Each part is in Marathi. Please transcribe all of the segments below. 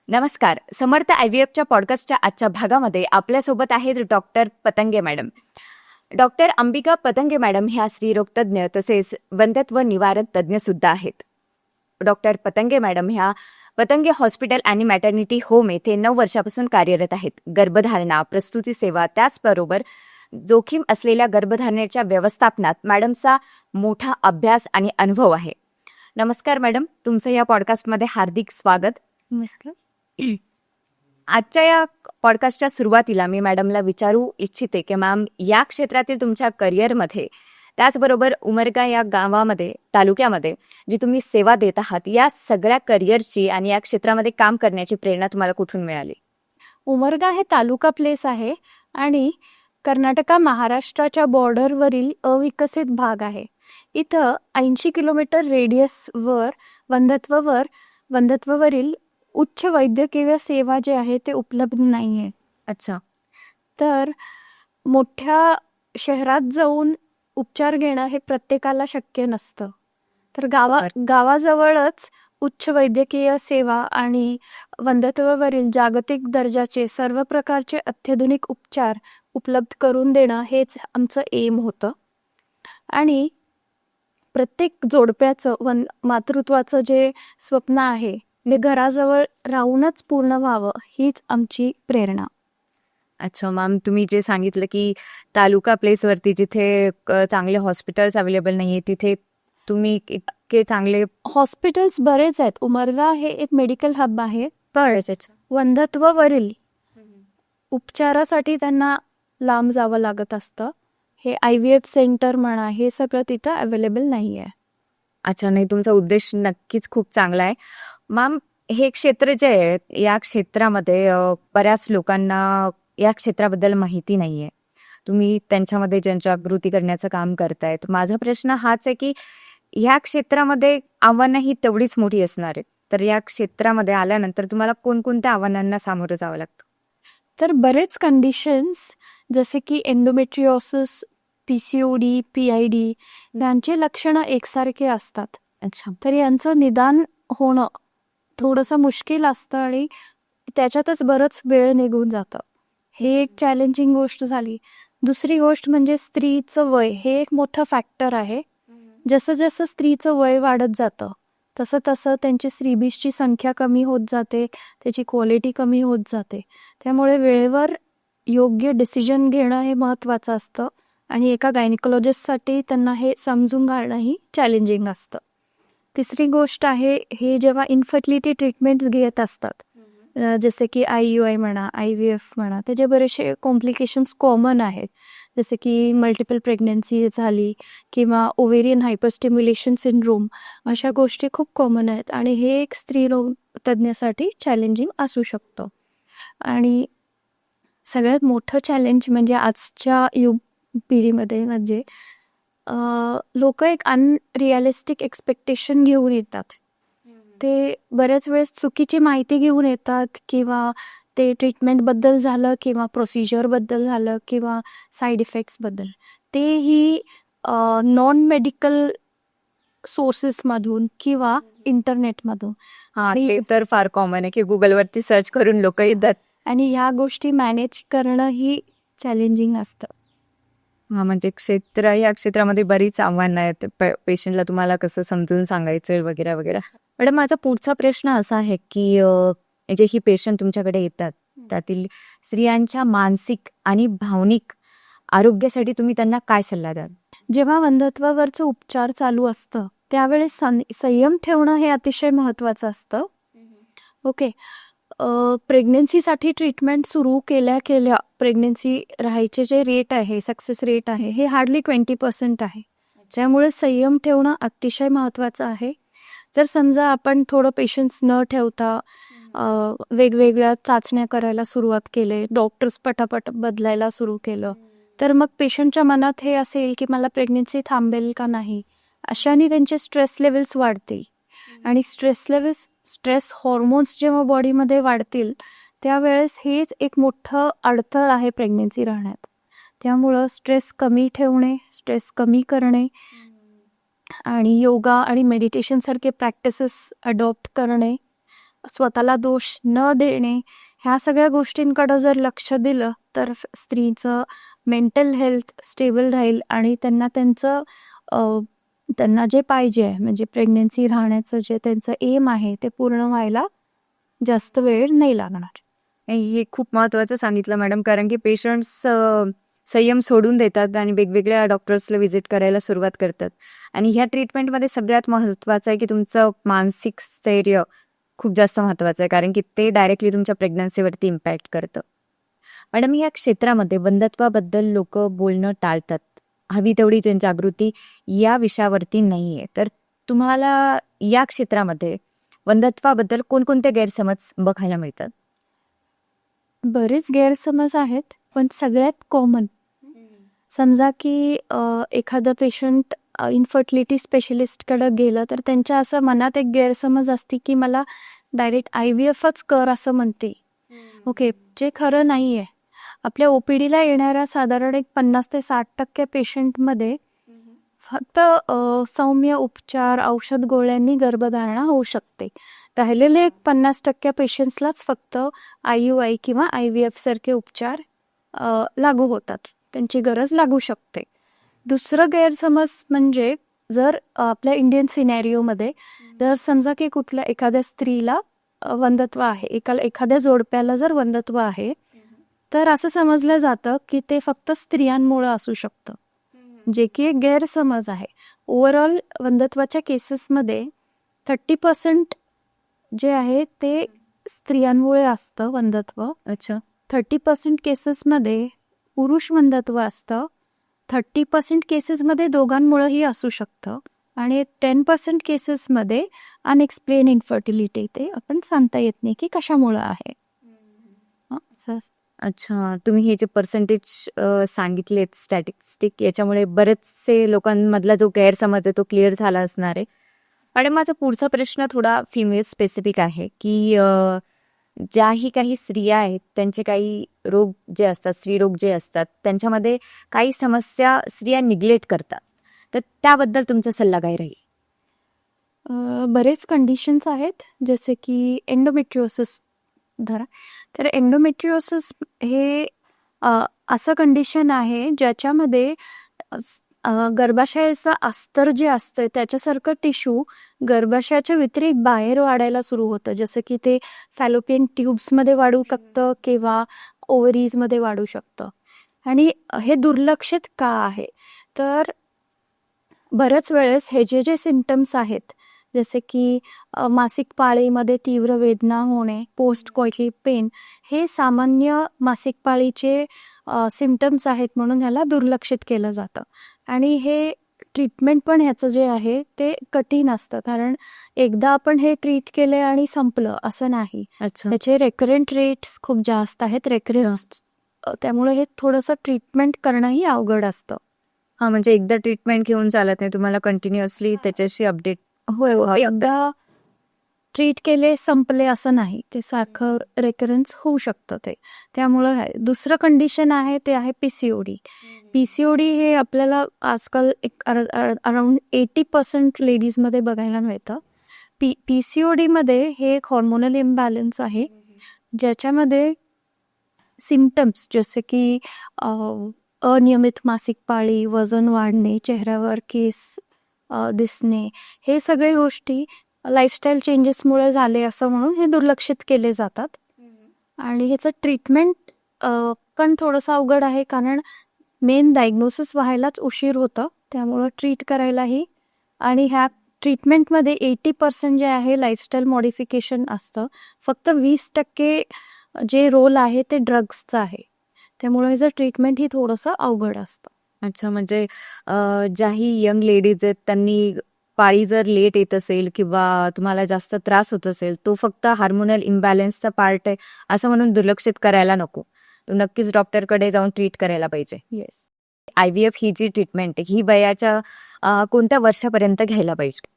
नमस्कार. समर्थ IVFच्या पॉडकास्टच्या आजच्या भागामध्ये आपल्यासोबत आहेत doctor Patange madam. Doctor Ambika Patange madam ह्या स्त्रीरोग तज्ज्ञ तसेच वंध्यत्व निवारण तज्ज्ञ सुद्धा आहेत. डॉक्टर पतंगे मॅडम ह्या पतंगे हॉस्पिटल आणि मॅटर्निटी होम येथे 9 वर्षापासून कार्यरत आहेत. गर्भधारणा, प्रसूती सेवा त्याचबरोबर जोखीम असलेल्या गर्भधारणेच्या व्यवस्थापनात मॅडमचा मोठा अभ्यास आणि अनुभव आहे. नमस्कार मॅडम, तुमचं या पॉडकास्टमध्ये हार्दिक स्वागत. नमस्कार. आजच्या या पॉडकास्टच्या सुरुवातीला मी मॅडमला विचारू इच्छिते की मॅम, या क्षेत्रातील तुमच्या करिअरमध्ये त्याचबरोबर उमरगा या गावामध्ये तालुक्यामध्ये जी तुम्ही सेवा देत आहात, या सगळ्या करिअरची आणि या क्षेत्रामध्ये काम करण्याची प्रेरणा तुम्हाला कुठून मिळाली? उमरगा हे तालुका प्लेस आहे आणि कर्नाटका महाराष्ट्राच्या बॉर्डरवरील अविकसित भाग आहे. इथं 80 किलोमीटर रेडियसवर वंध्यत्वावरील उच्च वैद्यकीय सेवा जे आहे ते उपलब्ध नाही आहे. अच्छा. तर मोठ्या शहरात जाऊन उपचार घेणं हे प्रत्येकाला शक्य नसतं. तर गावाजवळच उच्च वैद्यकीय सेवा आणि वंध्यत्वावरील जागतिक दर्जाचे सर्व प्रकारचे अत्याधुनिक उपचार उपलब्ध करून देणं हेच आमचं एम होतं. आणि प्रत्येक जोडप्याचं मातृत्वाचं जे स्वप्न आहे ते घराजवळ राहूनच पूर्ण व्हावं हीच आमची प्रेरणा. अच्छा मॅम, तुम्ही जे सांगितलं की तालुका प्लेसवरती जिथे चांगले हॉस्पिटल्स अवेलेबल नाही आहे, तिथे तुम्ही इतके चांगले हॉस्पिटल्स बरेच आहेत. उमरगा हे एक मेडिकल हब आहे. वंध्यत्वावरील उपचारासाठी त्यांना लांब जावं लागत असतं. हे IVF सेंटर म्हणा, हे सगळं तिथं अवेलेबल नाही आहे. अच्छा, नाही, तुमचा उद्देश नक्कीच खूप चांगला आहे. मॅम, हे क्षेत्र जे आहे, या क्षेत्रामध्ये बऱ्याच लोकांना या क्षेत्राबद्दल माहिती नाही आहे. तुम्ही त्यांच्यामध्ये जनजागृती करण्याचं काम करतायत. माझा प्रश्न हाच आहे की ह्या क्षेत्रामध्ये आव्हानंही तेवढीच मोठी असणार आहेत. तर या क्षेत्रामध्ये आल्यानंतर तुम्हाला कोणकोणत्या आव्हानांना सामोरं जावं लागतं? तर बरेच कंडिशन्स जसे की एंडोमेट्रिओसिस, PCOD, PID यांचे लक्षणं एकसारखे असतात. अच्छा. तर यांचं निदान होणं थोडंसं मुश्किल असतं आणि त्याच्यातच बरंच वेळ निघून जातं. हे एक चॅलेंजिंग गोष्ट झाली. दुसरी गोष्ट म्हणजे स्त्रीचं वय हे एक मोठं फॅक्टर आहे. जसं जसं स्त्रीचं वय वाढत जातं तसं तसं त्यांची स्त्रीबीजची संख्या कमी होत जाते, त्याची क्वालिटी कमी होत जाते. त्यामुळे वेळेवर योग्य डिसिजन घेणं हे महत्त्वाचं असतं आणि एका गायनेकोलॉजिस्टसाठी त्यांना हे समजून घालणंही चॅलेंजिंग असतं. तिसरी गोष्ट आहे, हे जेव्हा इन्फर्टिलिटी ट्रीटमेंट्स घेत असतात, जसे की IUI म्हणा, IVF म्हणा, त्याचे बरेचसे कॉम्प्लिकेशन्स कॉमन आहेत. जसे की मल्टिपल प्रेग्नन्सी झाली किंवा ओव्हेरियन हायपरस्टिम्युलेशन सिंड्रोम, अशा गोष्टी खूप कॉमन आहेत आणि हे एक स्त्रीरोग तज्ज्ञासाठी चॅलेंजिंग असू शकतं. आणि सगळ्यात मोठं चॅलेंज म्हणजे आजच्या पिढीमध्ये म्हणजे लोक एक अनरिअलिस्टिक एक्सपेक्टेशन घेऊन येतात. ते बऱ्याच वेळेस चुकीची माहिती घेऊन येतात किंवा ते ट्रीटमेंटबद्दल झालं किंवा प्रोसिजरबद्दल झालं किंवा साईड इफेक्ट्सबद्दल, तेही नॉन मेडिकल सोर्सेसमधून किंवा इंटरनेटमधून. हे तर फार कॉमन आहे की गुगलवरती सर्च करून लोक येतात आणि ह्या गोष्टी मॅनेज करणं ही चॅलेंजिंग असतं. म्हणजे या क्षेत्रामध्ये बरीच आव्हानं आहेत. पेशंटला तुम्हाला कसं समजून सांगायचं वगैरे वगैरे. मॅडम, माझा पुढचा प्रश्न असा आहे की जे ही पेशंट तुमच्याकडे येतात त्यातील स्त्रियांच्या मानसिक आणि भावनिक आरोग्यासाठी तुम्ही त्यांना काय सल्ला द्याल? जेव्हा वंध्यत्वावरचं उपचार चालू असतं त्यावेळेस संयम ठेवणं हे अतिशय महत्त्वाचं असतं. ओके. प्रेग्नेन्सीसाठी ट्रीटमेंट सुरू केल्या प्रेग्नेन्सी राहायचे जे रेट आहे, सक्सेस रेट आहे, हे हार्डली 20% आहे. त्यामुळे संयम ठेवणं अतिशय महत्त्वाचं आहे. जर समजा आपण थोडं पेशन्स न ठेवता वेगवेगळ्या चाचण्या करायला सुरुवात केले, डॉक्टर्स पटापट बदलायला सुरू केलं, तर मग पेशंटच्या मनात हे असेल की मला प्रेग्नेन्सी थांबेल का नाही, अशाने त्यांचे स्ट्रेस लेवल्स वाढतील आणि स्ट्रेस हॉर्मोन्स जेव्हा बॉडीमध्ये वाढतील त्यावेळेस हेच एक मोठं अडथळ आहे प्रेग्नेन्सी राहण्यात. त्यामुळं स्ट्रेस कमी ठेवणे, स्ट्रेस कमी करणे आणि योगा आणि मेडिटेशन सारखे प्रॅक्टिसेस अडॉप्ट करणे स्वतःला दोष न देणे, ह्या सगळ्या गोष्टींकडं जर लक्ष दिलं तर स्त्रीचं मेंटल हेल्थ स्टेबल राहील आणि त्यांना जे पाहिजे आहे म्हणजे प्रेग्नन्सी राहण्याचं जे त्यांचं एम आहे ते पूर्ण व्हायला जास्त वेळ नाही लागणार. हे खूप महत्त्वाचं सांगितलं मॅडम, कारण की पेशंट्स संयम सोडून देतात आणि वेगवेगळ्या डॉक्टर्सला व्हिजिट करायला सुरुवात करतात. आणि ह्या ट्रीटमेंटमध्ये सगळ्यात महत्त्वाचं आहे की तुमचं मानसिक स्थैर्य खूप जास्त महत्त्वाचं आहे, कारण की ते डायरेक्टली तुमच्या प्रेग्नन्सीवरती इम्पॅक्ट करतं. मॅडम, या क्षेत्रामध्ये वंध्यत्वाबद्दल लोक बोलणं टाळतात, हवी तेवढी जनजागृती या विषयावरती नाही आहे. तर तुम्हाला या क्षेत्रामध्ये वंध्यत्वाबद्दल कोणकोणते गैरसमज बघायला मिळतात? बरेच गैरसमज आहेत, पण सगळ्यात कॉमन समजा की एखादं पेशंट इन्फर्टिलिटी स्पेशलिस्टकडे गेलं तर त्यांच्या असं मनात एक गैरसमज असते की मला डायरेक्ट IVFच कर असं म्हणते. ओके, जे खरं नाही आहे. आपल्या OPDला येणाऱ्या साधारण एक 50 ते 60% पेशंटमध्ये फक्त सौम्य उपचार औषध गोळ्यांनी गर्भधारणा होऊ शकते. राहिलेले एक 50% पेशंट्सलाच फक्त IUI किंवा IVF सारखे उपचार लागू होतात, त्यांची गरज लागू शकते. दुसरं गैरसमज म्हणजे जर आपल्या इंडियन सिनॅरिओमध्ये जर समजा की कुठल्या एखाद्या स्त्रीला वंध्यत्व आहे, एखाद्या जोडप्याला जर वंध्यत्व आहे तर असं समजलं जातं की ते फक्त स्त्रियांमुळे असू शकतं, जे की एक गैरसमज आहे. ओव्हरऑल वंध्यत्वाच्या केसेसमध्ये 30% जे आहे ते स्त्रियांमुळे असतं वंध्यत्व. अच्छा. 30% केसेसमध्ये पुरुष वंध्यत्व असतं. 30% केसेसमध्ये दोघांमुळेही असू शकतं आणि 10% केसेसमध्ये अनएक्सप्लेन इन्फर्टिलिटी, ते आपण सांगता येत नाही की कशामुळं आहे. अच्छा, तुम्ही हे जे पर्सेंटेज सांगितलेत स्टॅटिस्टिक, याच्यामुळे बरेचसे लोकांमधला जो गैरसमज आहे तो क्लिअर झाला असणार आहे. मॅडम, माझा पुढचा प्रश्न थोडा फिमेल स्पेसिफिक आहे की ज्याही काही स्त्रिया आहेत त्यांचे काही रोग जे असतात, स्त्रीरोग जे असतात, त्यांच्यामध्ये काही समस्या स्त्रिया निग्लेक्ट करतात, तर त्याबद्दल तुमचा सल्ला काय राहील? बरेच कंडिशन्स आहेत, जसे की एंडोमेट्रिओसिस धरा. तर एंडोमेट्रिओसिस हे असं कंडिशन आहे ज्याच्यामध्ये गर्भाशयाचं अस्तर जे असतं त्याच्यासारखं टिश्यू गर्भाशयाच्या व्यतिरिक्त बाहेर वाढायला सुरू होतं, जसं की ते फॅलोपियन ट्यूब्समध्ये वाढू शकतं किंवा ओव्हरीजमध्ये वाढू शकतं. आणि हे दुर्लक्षित का आहे, तर बऱ्याच वेळेस हे जे सिम्पटम्स आहेत, जसे की मासिक पाळीमध्ये तीव्र वेदना होणे, पोस्ट कॉइटल पेन, हे सामान्य मासिक पाळीचे सिम्पटम्स आहेत म्हणून ह्याला दुर्लक्षित केलं जातं. आणि हे ट्रीटमेंट पण ह्याचं जे आहे ते कठीण असतं, कारण एकदा आपण हे ट्रीट केले आणि संपलं असं नाही. अच्छा. त्याचे रेकरंट रेट्स खूप जास्त आहेत, त्यामुळे हे थोडंसं ट्रीटमेंट करणंही अवघड असतं. हा, म्हणजे एकदा ट्रीटमेंट घेऊन चालत नाही, तुम्हाला कंटिन्युअसली त्याच्याशी अपडेट. होय, एकदा ट्रीट केले संपले असं नाही, ते सारखं रेकरन्स होऊ शकतं ते. त्यामुळं दुसरं कंडिशन आहे ते आहे PCOD. PCOD हे आपल्याला आजकाल एक अराउंड 80% लेडीजमध्ये बघायला मिळतं. PCOD मध्ये हे एक हॉर्मोनल इम्बॅलन्स आहे, ज्याच्यामध्ये सिम्पटम्स जसे की अनियमित मासिक पाळी, वजन वाढणे, चेहऱ्यावर केस दिसणे, हे सगळे गोष्टी लाईफस्टाईल चेंजेसमुळे झाले असं म्हणून हे दुर्लक्षित केले जातात. आणि ह्याचं ट्रीटमेंट पण थोडंसं अवघड आहे, कारण मेन डायग्नोसिस व्हायलाच उशीर होतं, त्यामुळं ट्रीट करायलाही. आणि ह्या ट्रीटमेंटमध्ये 80% जे आहे लाईफस्टाईल मॉडिफिकेशन असतं, फक्त 20% जे रोल आहे ते ड्रग्सचं आहे, त्यामुळे ह्याचं ट्रीटमेंट ही थोडंसं अवघड असतं. अच्छा, म्हणजे ज्याही यंग लेडीज आहेत त्यांनी पाळी जर लेट येत असेल किंवा तुम्हाला जास्त त्रास होत असेल, तो फक्त हार्मोनल इम्बॅलन्सचा पार्ट आहे असं म्हणून दुर्लक्षित करायला नको, नक्कीच डॉक्टरकडे जाऊन ट्रीट करायला पाहिजे. येस. IVF ही जी ट्रीटमेंट आहे ही वयाच्या कोणत्या वर्षापर्यंत घ्यायला पाहिजे?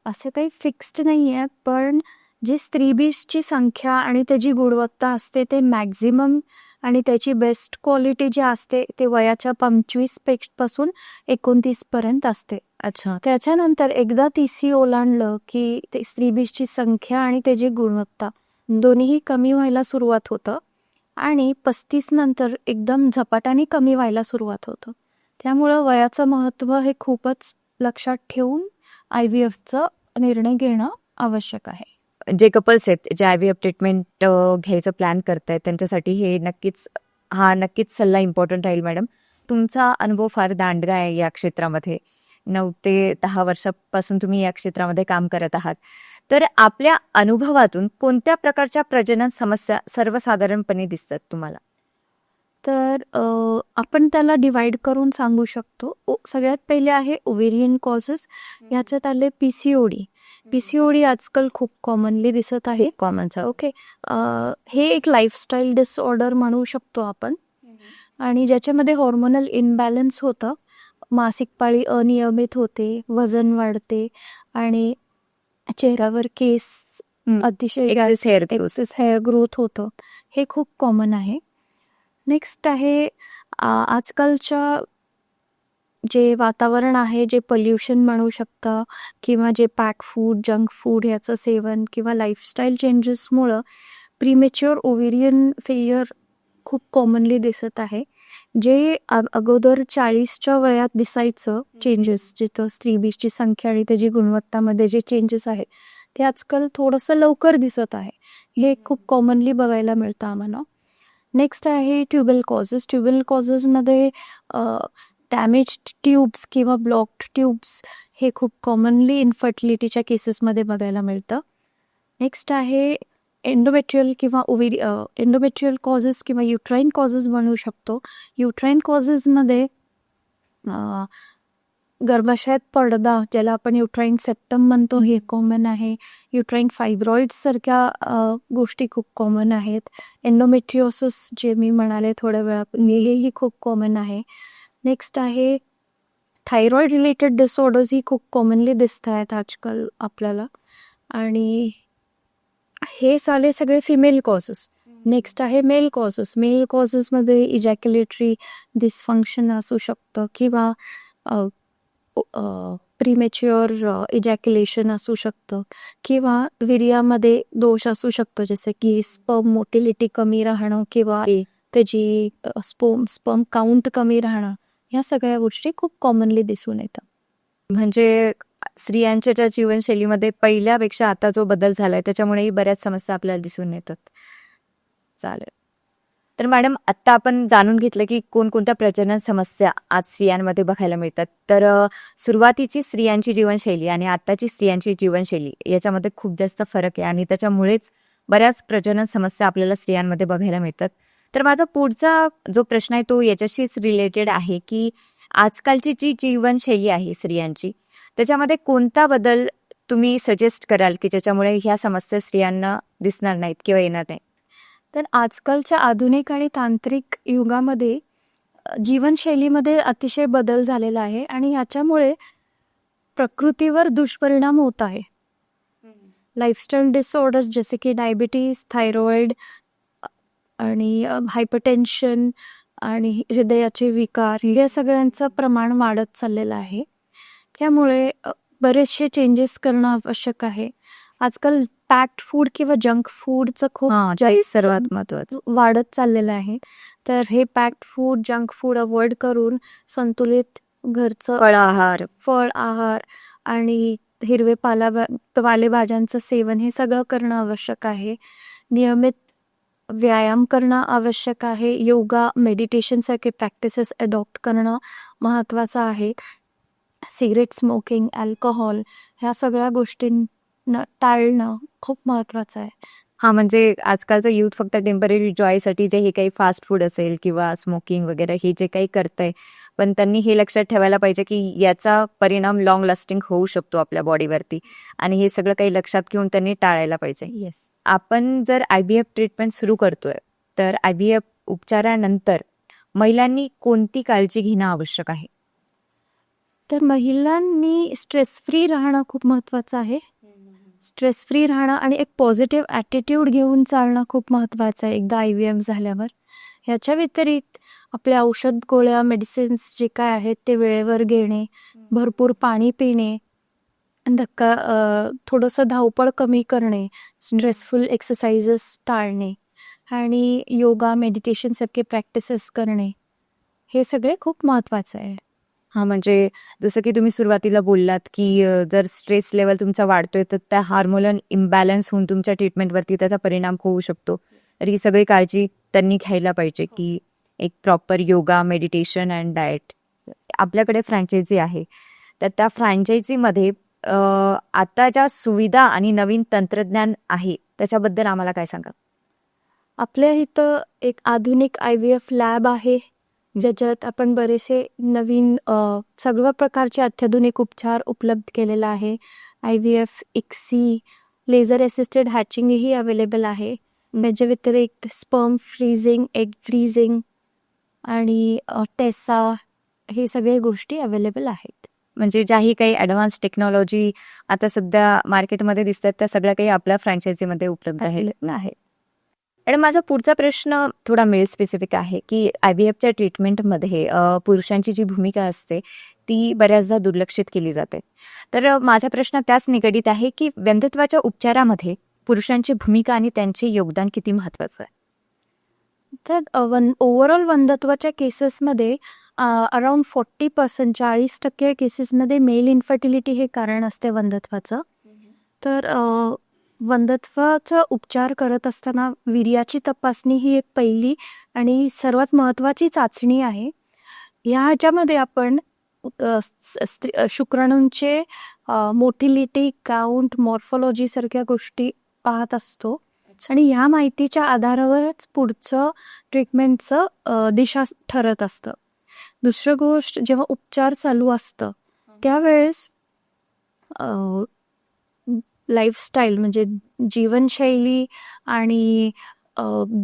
असं काही फिक्स्ड नाही आहे, पण जी स्त्रीबीजची संख्या आणि त्याची गुणवत्ता असते ते मॅक्झिमम आणि त्याची बेस्ट क्वालिटी जी असते ते वयाच्या 25 पासून 29 पर्यंत असते. अच्छा. त्याच्यानंतर एकदा 30 ओलांडलं की ते स्त्रीबीजची संख्या आणि त्याची गुणवत्ता दोन्हीही कमी व्हायला सुरुवात होतं आणि 35 नंतर एकदम झपाट्याने कमी व्हायला सुरुवात होतं. त्यामुळं वयाचं महत्त्व हे खूपच लक्षात ठेवून IVFचा निर्णय घेणं आवश्यक आहे. जे कपल्स आहेत जे IVF ट्रीटमेंट घ्यायचं प्लॅन करतायत त्यांच्यासाठी हा नक्कीच सल्ला इम्पॉर्टंट राहील. मॅडम, तुमचा अनुभव फार दांडगा आहे या क्षेत्रामध्ये. 9 ते 10 वर्षापासून तुम्ही या क्षेत्रामध्ये काम करत आहात. तर आपल्या अनुभवातून कोणत्या प्रकारच्या प्रजनन समस्या सर्वसाधारणपणे दिसतात तुम्हाला? तर आपण त्याला डिवाइड करून सांगू शकतो. सगळ्यात पहिले आहे ओव्हेरियन कॉजेस. याच्यात आले PCOD. PCOD आजकाल खूप कॉमनली दिसत आहे. कॉमनचा ओके. हे एक लाईफस्टाईल डिसऑर्डर म्हणू शकतो आपण आणि ज्याच्यामध्ये हॉर्मोनल इनबॅलन्स होतं. मासिक पाळी अनियमित होते, वजन वाढते आणि चेहऱ्यावर केस अतिशय एक्सेस हेअर ग्रोथ होतं. हे खूप कॉमन आहे. नेक्स्ट आहे आजकालच्या जे वातावरण आहे, जे पोल्युशन म्हणू शकता किंवा जे पॅक फूड, जंक फूड याचं सेवन किंवा लाईफस्टाईल चेंजेसमुळं प्रीमेच्युअर ओव्हेरियन फेल्युअर खूप कॉमनली दिसत आहे. जे अगोदर 40च्या वयात दिसायचं चेंजेस, जिथं स्त्रीबीजची संख्या आणि त्याची गुणवत्तामध्ये जे चेंजेस आहेत ते आजकाल थोडंसं लवकर दिसत आहे. हे खूप कॉमनली बघायला मिळतं आम्हाला. नेक्स्ट आहे ट्युबल कॉजेस. ट्युबल कॉजेसमध्ये डॅमेज्ड ट्यूब्स किंवा ब्लॉक्ड ट्यूब्स हे खूप कॉमनली इन्फर्टिलिटीच्या केसेसमध्ये बघायला मिळतं. नेक्स्ट आहे एंडोमेट्रियल किंवा एंडोमेट्रियल कॉजेस किंवा युट्राईन कॉजेस म्हणू शकतो. युट्राईन कॉजेसमध्ये गर्भाशयात पडदा, ज्याला आपण युट्राईन सेप्टम म्हणतो, हे कॉमन आहे. युट्राईन फायब्रॉइड्स सारख्या गोष्टी खूप कॉमन आहेत. एंडोमेट्रिओसिस जे मी म्हणाले थोड्या वेळापूर्वी, हेही खूप कॉमन आहे. नेक्स्ट आहे थायरॉइड रिलेटेड डिसऑर्डर्स ही खूप कॉमनली दिसत आहेत आजकाल आपल्याला आणि हे झाले सगळे फिमेल कॉजेस. नेक्स्ट आहे mail causes. Mail कॉजेसमध्ये ejaculatory dysfunction असू शकतं किंवा प्रीमेच्युअर इजॅक्युलेशन असू शकतं किंवा वीर्यामध्ये दोष असू शकतो, जसे की स्पर्म मोटिलिटी कमी राहणं किंवा त्याची स्पर्म काउंट कमी राहणं. ह्या सगळ्या गोष्टी खूप कॉमनली दिसून येतात. म्हणजे स्त्रियांच्या ज्या जीवनशैलीमध्ये पहिल्यापेक्षा आता जो बदल झालाय त्याच्यामुळेही बऱ्याच समस्या आपल्याला दिसून येतात. चालेल. तर मॅडम, आत्ता आपण जाणून घेतलं की कोणकोणत्या प्रजनन समस्या आज स्त्रियांमध्ये बघायला मिळतात. तर सुरुवातीची स्त्रियांची जीवनशैली आणि आत्ताची स्त्रियांची जीवनशैली याच्यामध्ये खूप जास्त फरक आहे आणि त्याच्यामुळेच बऱ्याच प्रजनन समस्या आपल्याला स्त्रियांमध्ये बघायला मिळतात. तर माझा पुढचा जो प्रश्न आहे तो याच्याशीच रिलेटेड आहे की आजकालची जी जीवनशैली आहे स्त्रियांची, त्याच्यामध्ये कोणता बदल तुम्ही सजेस्ट कराल की ज्याच्यामुळे ह्या समस्या स्त्रियांना दिसणार नाहीत किंवा येणार नाहीत? तर आजकालच्या आधुनिक आणि तांत्रिक युगामध्ये जीवनशैलीमध्ये अतिशय बदल झालेला आहे आणि याच्यामुळे प्रकृतीवर दुष्परिणाम होत आहे. लाईफस्टाईल डिसऑर्डर्स जसे की डायबिटीज, थायरॉइड आणि हायपरटेन्शन आणि हृदयाचे विकार, या सगळ्यांचं प्रमाण वाढत चाललेलं आहे. त्यामुळे बरेचसे चेंजेस करणं आवश्यक आहे. आजकाल पॅक्ड फूड किंवा जंक फूडचं खूप सर्वात महत्वाचं वाढत चाललेलं आहे. तर हे packed food, junk food avoid करून संतुलित घरचं फळ आहार आणि हिरवे पालेभाज्यांचं सेवन हे सगळं करणं आवश्यक आहे. नियमित व्यायाम करणं आवश्यक आहे. योगा, मेडिटेशन सारखे प्रॅक्टिसेस अडॉप्ट करणं महत्त्वाचं आहे. सिगरेट स्मोकिंग, अल्कोहोल ह्या सगळ्या गोष्टींना टाळणं खूप महत्त्वाचं आहे. म्हणजे आजकालचं यूथ फक्त टेम्पररी जॉयसाठी जे हे काही फास्ट फूड असेल किंवा स्मोकिंग वगैरे हे जे काही करतंय, पण त्यांनी हे लक्षात ठेवायला पाहिजे की याचा परिणाम लॉंग लास्टिंग होऊ शकतो आपल्या बॉडीवरती आणि हे सगळं काही लक्षात घेऊन त्यांनी टाळायला पाहिजे. येस. आपण जर IVF ट्रीटमेंट सुरू करतोय तर IVF उपचारानंतर महिलांनी कोणती काळजी घेणं आवश्यक आहे? तर महिलांनी स्ट्रेस फ्री राहणं खूप महत्त्वाचं आहे. स्ट्रेस फ्री राहणं आणि एक पॉझिटिव्ह ॲटिट्यूड घेऊन चालणं खूप महत्त्वाचं आहे एकदा IVF झाल्यावर. ह्याच्या व्यतिरिक्त आपल्या औषध गोळ्या मेडिसिन्स जे काय आहेत ते वेळेवर घेणे, भरपूर पाणी पिणे, थोडंसं धावपळ कमी करणे, स्ट्रेसफुल एक्सरसाइजेस टाळणे आणि योगा मेडिटेशन सारखे प्रॅक्टिसेस करणे, हे सगळे खूप महत्त्वाचं आहे. हां, म्हणजे जसं की तुम्ही सुरुवातीला बोललात, की जर स्ट्रेस लेव्हल तुमचा वाढतोय, तर त्या हार्मोनल इम्बॅलन्स होऊन तुमच्या ट्रीटमेंटवरती त्याचा परिणाम होऊ शकतो. तर ही सगळी काळजी त्यांनी घ्यायला पाहिजे, की एक proper yoga, meditation and diet. आपल्याकडे फ्रँचायझी आहे, तर त्या फ्रँचायझीमध्ये आता ज्या सुविधा आणि नवीन तंत्रज्ञान आहे, त्याच्याबद्दल आम्हाला काय सांगा? आपल्या इथं एक आधुनिक IVF लॅब आहे, ज्याच्यात आपण बरेचसे नवीन सर्व प्रकारचे अत्याधुनिक उपचार उपलब्ध केलेला आहे. IVF, ICSI, लेझर असिस्टेड हॅचिंगही अवेलेबल आहे. त्याच्या व्यतिरिक्त स्पर्म फ्रीजिंग, एग फ्रीजिंग आणि टेसा, हे सगळे गोष्टी अवेलेबल आहेत. म्हणजे ज्याही काही ॲडव्हान्स टेक्नॉलॉजी आता सध्या मार्केटमध्ये दिसतात, त्या सगळ्या काही आपल्या फ्रँचायझीमध्ये उपलब्ध आहेत. Available आहे. आणि माझा पुढचा प्रश्न थोडा मेल स्पेसिफिक आहे, की IVFच्या ट्रीटमेंटमध्ये पुरुषांची जी भूमिका असते ती बऱ्याचदा दुर्लक्षित केली जाते. तर माझा प्रश्न त्याच निगडीत आहे, की वंध्यत्वाच्या उपचारामध्ये पुरुषांची भूमिका आणि त्यांचे योगदान किती महत्त्वाचं आहे? तर ओव्हरऑल वंध्यत्वाच्या केसेसमध्ये अराउंड 40%, 40% केसेसमध्ये मेल इन्फर्टिलिटी हे कारण असते वंध्यत्वाचं. तर वंध्यत्वाचा उपचार करत असताना वीर्याची तपासणी ही एक पहिली आणि सर्वात महत्त्वाची चाचणी आहे. ह्याच्यामध्ये आपण शुक्राणूंचे मोटिलिटी, काउंट, मॉर्फोलॉजी सारख्या गोष्टी पाहत असतो आणि ह्या माहितीच्या आधारावरच पुढचं ट्रीटमेंटचं दिशा ठरत असतं. दुसरं गोष्ट, जेव्हा उपचार चालू असतं त्यावेळेस लाईफस्टाईल म्हणजे जीवनशैली आणि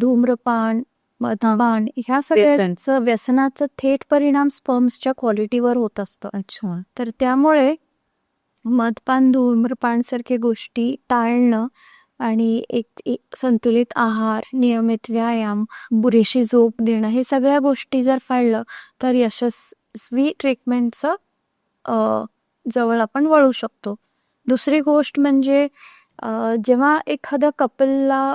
धूम्रपान, मद्यपान ह्या सगळ्यांचं व्यसनाचं थेट परिणाम स्पर्म्सच्या क्वालिटीवर होत असतं. अच्छा. तर त्यामुळे मद्यपान, धूम्रपान सारख्या गोष्टी टाळणं आणि एक संतुलित आहार, नियमित व्यायाम, पुरेशी झोप देणं, हे सगळ्या गोष्टी जर पाळलं तर यशस्वी ट्रीटमेंटचं जवळ आपण वळू शकतो. दुसरी गोष्ट म्हणजे जेव्हा एखाद्या कपलला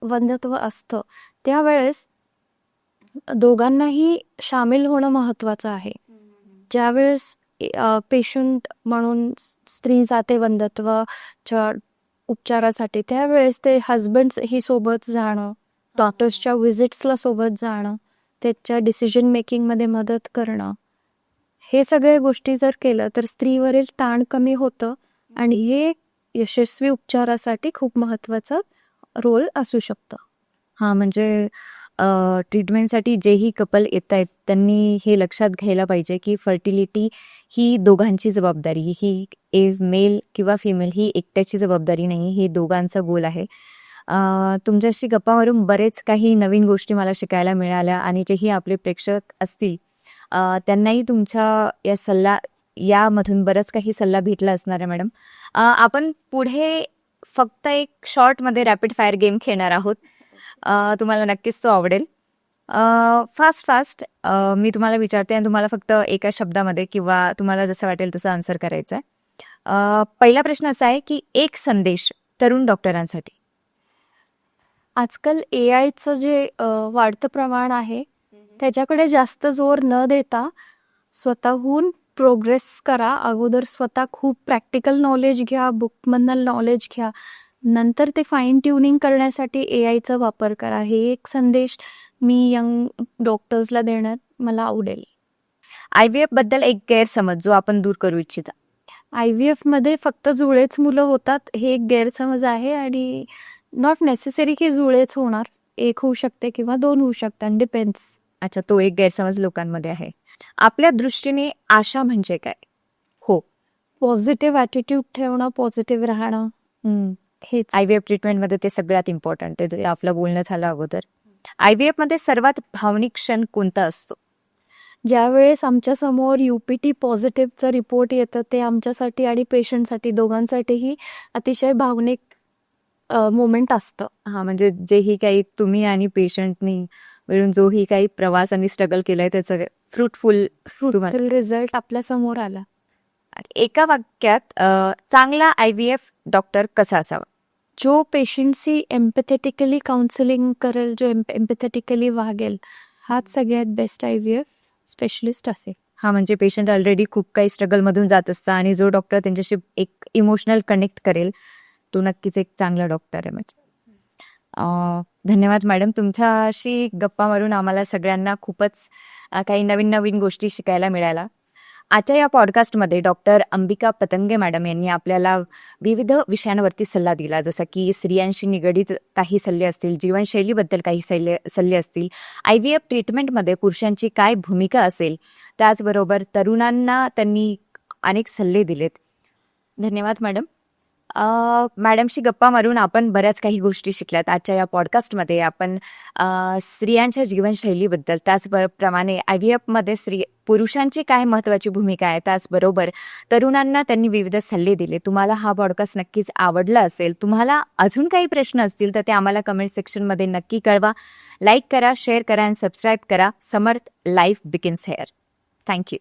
वंध्यत्व असतं त्यावेळेस दोघांनाही सामील होणं महत्त्वाचं आहे. ज्यावेळेस पेशंट म्हणून स्त्री जाते वंध्यत्वाच्या उपचारासाठी, त्यावेळेस ते हजबंड्सही सोबत जाणं, डॉक्टर्सच्या व्हिजिट्सला सोबत जाणं, त्याच्या डिसिजन मेकिंगमध्ये मदत करणं, हे सगळ्या गोष्टी जर केलं तर स्त्रीवरील ताण कमी होतं आणि हे यशस्वी उपचारासाठी खूप महत्त्वाचं रोल असू शकतं. हां, म्हणजे ट्रीटमेंटसाठी जेही कपल येत आहेत त्यांनी हे लक्षात घ्यायला पाहिजे, की फर्टिलिटी ही दोघांची जबाबदारी, ही मेल किंवा फिमेल ही एकट्याची जबाबदारी नाही, हे दोघांचा गोल आहे. तुमच्याशी गप्पा मारून बरेच काही नवीन गोष्टी मला शिकायला मिळाल्या आणि जेही आपले प्रेक्षक असतील त्यांनाही तुमच्या यामधून बरंच काही सल्ला भेटला असणार आहे मॅडम. आपण पुढे फक्त एक शॉर्टमध्ये रॅपिड फायर गेम खेळणार आहोत. तुम्हाला नक्कीच तो आवडेल. फास्ट मी तुम्हाला विचारते आणि तुम्हाला फक्त एका शब्दामध्ये किंवा तुम्हाला जसं वाटेल तसं आन्सर करायचं आहे. पहिला प्रश्न असा आहे, की एक संदेश तरुण डॉक्टरांसाठी. आजकाल AIचं जे वाढतं प्रमाण आहे त्याच्याकडे जास्त जोर न देता स्वतःहून प्रोग्रेस करा. अगोदर स्वतः खूप प्रॅक्टिकल नॉलेज घ्या, बुकमधनं नॉलेज घ्या, नंतर ते फाईन ट्युनिंग करण्यासाठी AIचा वापर करा. हे एक संदेश मी यंग डॉक्टर्सला देण्यात मला आवडेल. IVF बद्दल एक गैरसमज जो आपण दूर करू इच्छिता. IVF मध्ये फक्त जुळेच मुलं होतात हे एक गैरसमज आहे आणि नॉट नेसेसरी की जुळेच होणार, एक होऊ शकते किंवा 2 होऊ शकतात, डिपेंड्स. अच्छा, तो एक गैरसमज लोकांमध्ये आहे. आपल्या दृष्टीने आशा म्हणजे काय? हो, पॉझिटिव्ह ॲटिट्यूड ठेवणं, पॉझिटिव्ह राहणं, हेच. IVF ट्रीटमेंटमध्ये ते सगळ्यात इम्पॉर्टंट आहे. आपलं बोलणं झालं अगोदर. IVF मध्ये सर्वात भावनिक क्षण कोणता असतो? ज्यावेळेस आमच्यासमोर UPT पॉझिटिव्हचं रिपोर्ट येतं ते आमच्यासाठी आणि पेशंटसाठी दोघांसाठीही अतिशय भावनिक मोमेंट असतं. हा, म्हणजे जेही काही तुम्ही आणि पेशंटनी मिळून जोही काही प्रवास आणि स्ट्रगल केलाय त्याचं फ्रुटफुल फ्रुटफुल रिझल्ट आपल्या समोर आला. एका वाक्यात चांगला IVF डॉक्टर कसा असावा? जो पेशंटशी एम्पॅथेटिकली काउन्सिलिंग करेल, जो एम्पॅथेटिकली वागेल, हाच सगळ्यात बेस्ट IVF स्पेशलिस्ट असेल. हा, म्हणजे पेशंट ऑलरेडी खूप काही स्ट्रगलमधून जात असतं आणि जो डॉक्टर त्यांच्याशी एक इमोशनल कनेक्ट करेल तो नक्कीच एक चांगला डॉक्टर आहे. म्हणजे धन्यवाद मॅडम, तुमच्याशी गप्पा मारून आम्हाला सगळ्यांना खूपच काही नवीन नवीन गोष्टी शिकायला मिळाल्या. आजच्या या पॉडकास्टमध्ये डॉक्टर अंबिका पतंगे मॅडम यांनी आपल्याला विविध विषयांवरती सल्ला दिला, जसं की स्त्रियांशी निगडीत काही सल्ले असतील, जीवनशैलीबद्दल काही सल्ले असतील, IVF ट्रीटमेंटमध्ये पुरुषांची काय भूमिका असेल, त्याचबरोबर तरुणांना त्यांनी अनेक सल्ले दिलेत. धन्यवाद मॅडम. मॅडमशी गप्पा मारून आपण बऱ्याच काही गोष्टी शिकल्यात. आजच्या या पॉडकास्टमध्ये आपण स्त्रियांच्या जीवनशैलीबद्दल, त्याचप्रमाणे IVFमध्ये पुरुषांची काय महत्त्वाची भूमिका आहे, त्याचबरोबर तरुणांना त्यांनी विविध सल्ले दिले. तुम्हाला हा पॉडकास्ट नक्कीच आवडला असेल. तुम्हाला अजून काही प्रश्न असतील तर ते आम्हाला कमेंट सेक्शनमध्ये नक्की कळवा. लाईक करा, शेअर करा आणि सबस्क्राईब करा. समर्थ लाईफ बिगिन्स हेअर. थँक्यू.